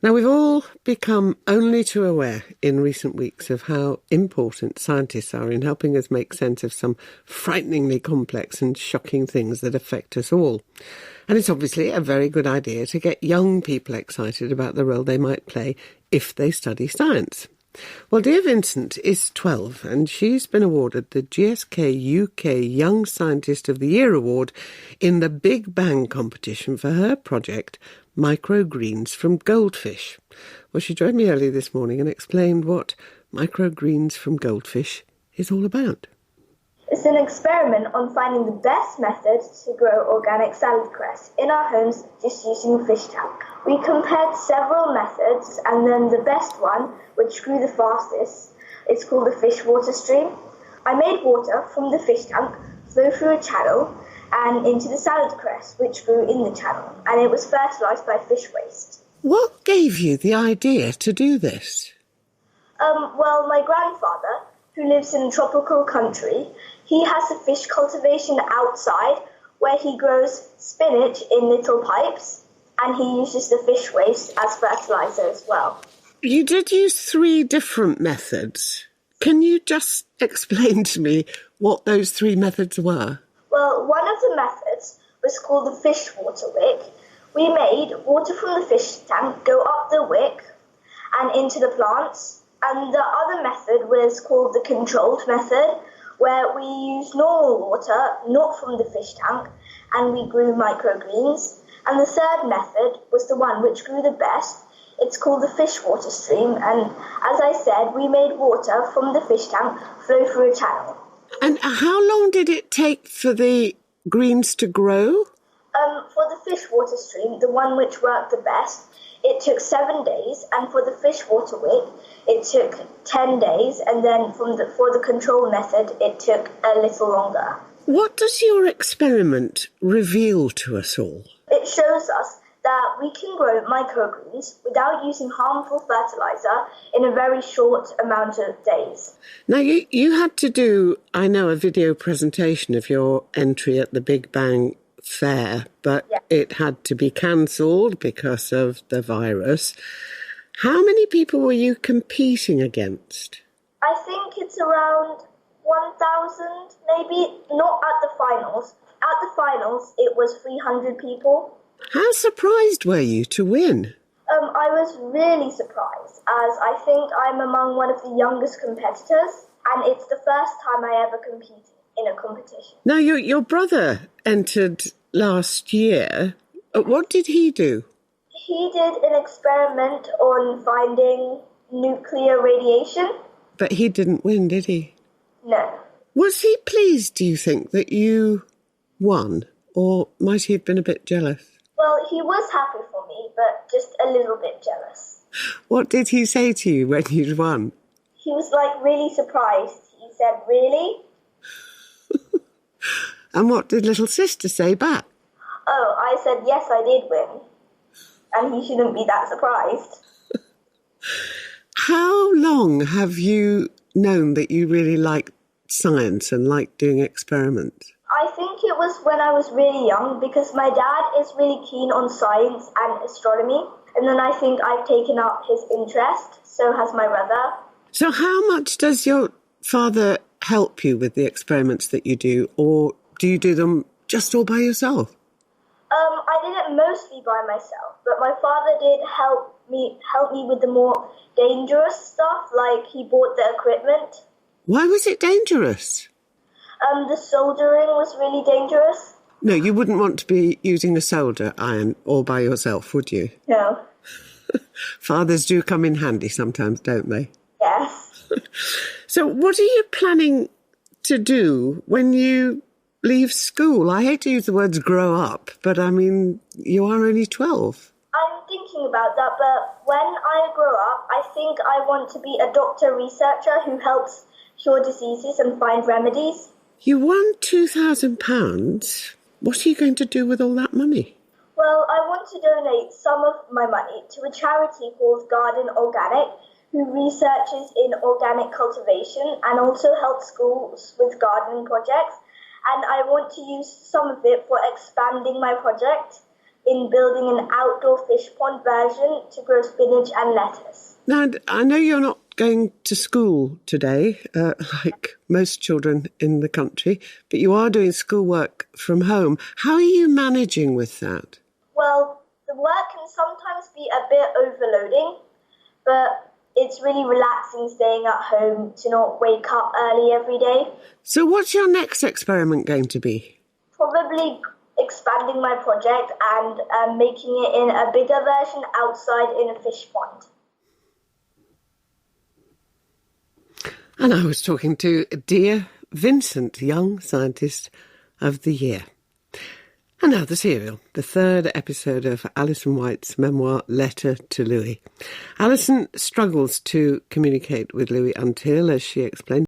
Now, we've all become only too aware in recent weeks of how important scientists are in helping us make sense of some frighteningly complex and shocking things that affect us all. And it's obviously a very good idea to get young people excited about the role they might play if they study science. Well, dear Vincent is 12 and she's been awarded the GSK UK Young Scientist of the Year award in the Big Bang competition for her project, Microgreens from Goldfish. Well, she joined me early this morning and explained what Microgreens from Goldfish is all about. It's an experiment on finding the best method to grow organic salad cress in our homes just using a fish tank. We compared several methods and then the best one, which grew the fastest, it's called the fish water stream. I made water from the fish tank flow through a channel and into the salad cress, which grew in the channel, and it was fertilised by fish waste. What gave you the idea to do this? Well, my grandfather, who lives in a tropical country, he has a fish cultivation outside where he grows spinach in little pipes and he uses the fish waste as fertiliser as well. You did use 3 different methods. Can you just explain to me what those 3 methods were? Well, one of the methods was called the fish water wick. We made water from the fish tank go up the wick and into the plants. And the other method was called the controlled method, where we used normal water, not from the fish tank, and we grew microgreens. And the third method was the one which grew the best. It's called the fish water stream, and as I said, we made water from the fish tank flow through a channel. And how long did it take for the greens to grow? For the fish water stream, the one which worked the best, it took 7 days, and for the fish water wick, it took 10 days, and then for the control method, it took a little longer. What does your experiment reveal to us all? It shows us that we can grow microgreens without using harmful fertiliser in a very short amount of days. Now, you had to do, I know, a video presentation of your entry at the Big Bang fair, but It had to be cancelled because of the virus. How many people were you competing against? I think it's around 1,000, maybe, not at the finals. At the finals, it was 300 people. How surprised were you to win? I was really surprised, as I think I'm among one of the youngest competitors, and it's the first time I ever competed in a competition. Now, your brother entered last year. What did he do? He did an experiment on finding nuclear radiation. But he didn't win, did he? No. Was he pleased, do you think, that you won? Or might he have been a bit jealous? Well, he was happy for me, but just a little bit jealous. What did he say to you when you'd won? He was, really surprised. He said, "Really?" And what did little sister say back? Oh, I said, "Yes, I did win." And he shouldn't be that surprised. How long have you known that you really liked science and liked doing experiments? I think it was when I was really young, because my dad is really keen on science and astronomy. And then I think I've taken up his interest, so has my brother. So how much does your father help you with the experiments that you do, or do you do them just all by yourself? I did it mostly by myself, but my father did help me with the more dangerous stuff, like he bought the equipment. Why was it dangerous? The soldering was really dangerous. No, you wouldn't want to be using a solder iron all by yourself, would you? No. Fathers do come in handy sometimes, don't they? Yes. So what are you planning to do when you leave school? I hate to use the words grow up, but I mean, you are only 12. I'm thinking about that, but when I grow up, I think I want to be a doctor researcher who helps cure diseases and find remedies. You won £2,000. What are you going to do with all that money? Well, I want to donate some of my money to a charity called Garden Organic, who researches in organic cultivation and also helps schools with gardening projects. And I want to use some of it for expanding my project in building an outdoor fish pond version to grow spinach and lettuce. Now, I know you're not going to school today, like most children in the country, but you are doing schoolwork from home. How are you managing with that? Well, the work can sometimes be a bit overloading, but it's really relaxing staying at home to not wake up early every day. So what's your next experiment going to be? Probably expanding my project and making it in a bigger version outside in a fish pond. And I was talking to Diya, Vincent, Young Scientist of the Year. And now the serial, the third episode of Alison White's memoir, Letter to Louis. Alison struggles to communicate with Louis until, as she explained,